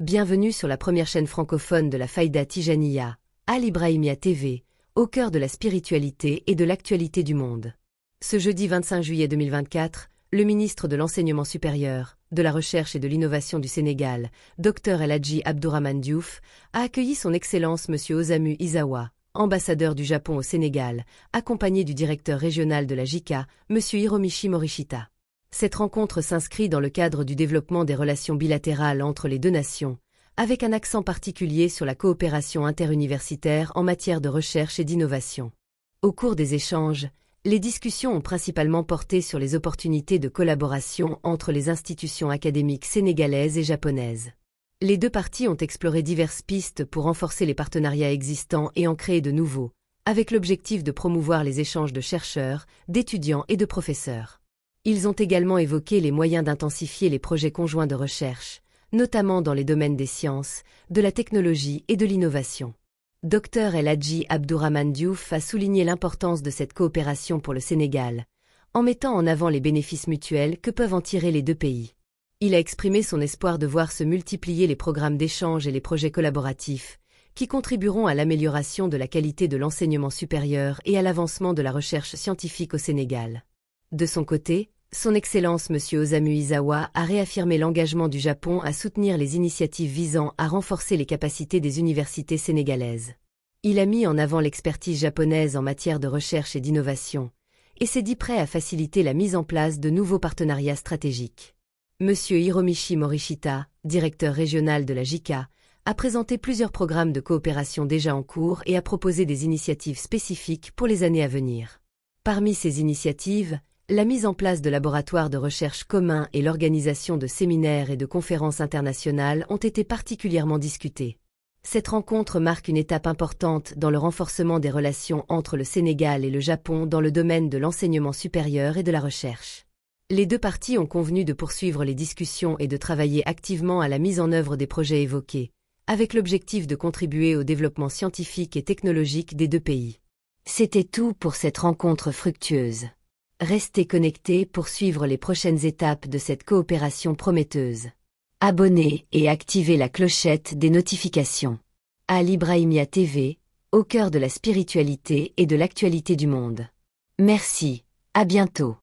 Bienvenue sur la première chaîne francophone de la Faïda Tijaniya, Al Ibrahimia TV, au cœur de la spiritualité et de l'actualité du monde. Ce jeudi 25 juillet 2024, le ministre de l'Enseignement supérieur, de la Recherche et de l'Innovation du Sénégal, Dr El Hadji Abdourahmane Diouf, a accueilli son Excellence M. Osamu Izawa, ambassadeur du Japon au Sénégal, accompagné du directeur régional de la JICA, M. Hiromichi Morishita. Cette rencontre s'inscrit dans le cadre du développement des relations bilatérales entre les deux nations, avec un accent particulier sur la coopération interuniversitaire en matière de recherche et d'innovation. Au cours des échanges, les discussions ont principalement porté sur les opportunités de collaboration entre les institutions académiques sénégalaises et japonaises. Les deux parties ont exploré diverses pistes pour renforcer les partenariats existants et en créer de nouveaux, avec l'objectif de promouvoir les échanges de chercheurs, d'étudiants et de professeurs. Ils ont également évoqué les moyens d'intensifier les projets conjoints de recherche, notamment dans les domaines des sciences, de la technologie et de l'innovation. Dr El Hadji Abdourahmane Diouf a souligné l'importance de cette coopération pour le Sénégal, en mettant en avant les bénéfices mutuels que peuvent en tirer les deux pays. Il a exprimé son espoir de voir se multiplier les programmes d'échange et les projets collaboratifs, qui contribueront à l'amélioration de la qualité de l'enseignement supérieur et à l'avancement de la recherche scientifique au Sénégal. De son côté, Son Excellence M. Osamu Izawa a réaffirmé l'engagement du Japon à soutenir les initiatives visant à renforcer les capacités des universités sénégalaises. Il a mis en avant l'expertise japonaise en matière de recherche et d'innovation, et s'est dit prêt à faciliter la mise en place de nouveaux partenariats stratégiques. M. Hiromichi Morishita, directeur régional de la JICA, a présenté plusieurs programmes de coopération déjà en cours et a proposé des initiatives spécifiques pour les années à venir. Parmi ces initiatives, la mise en place de laboratoires de recherche communs et l'organisation de séminaires et de conférences internationales ont été particulièrement discutées. Cette rencontre marque une étape importante dans le renforcement des relations entre le Sénégal et le Japon dans le domaine de l'enseignement supérieur et de la recherche. Les deux parties ont convenu de poursuivre les discussions et de travailler activement à la mise en œuvre des projets évoqués, avec l'objectif de contribuer au développement scientifique et technologique des deux pays. C'était tout pour cette rencontre fructueuse. Restez connectés pour suivre les prochaines étapes de cette coopération prometteuse. Abonnez et activez la clochette des notifications. Al Ibrahimia TV, au cœur de la spiritualité et de l'actualité du monde. Merci, à bientôt.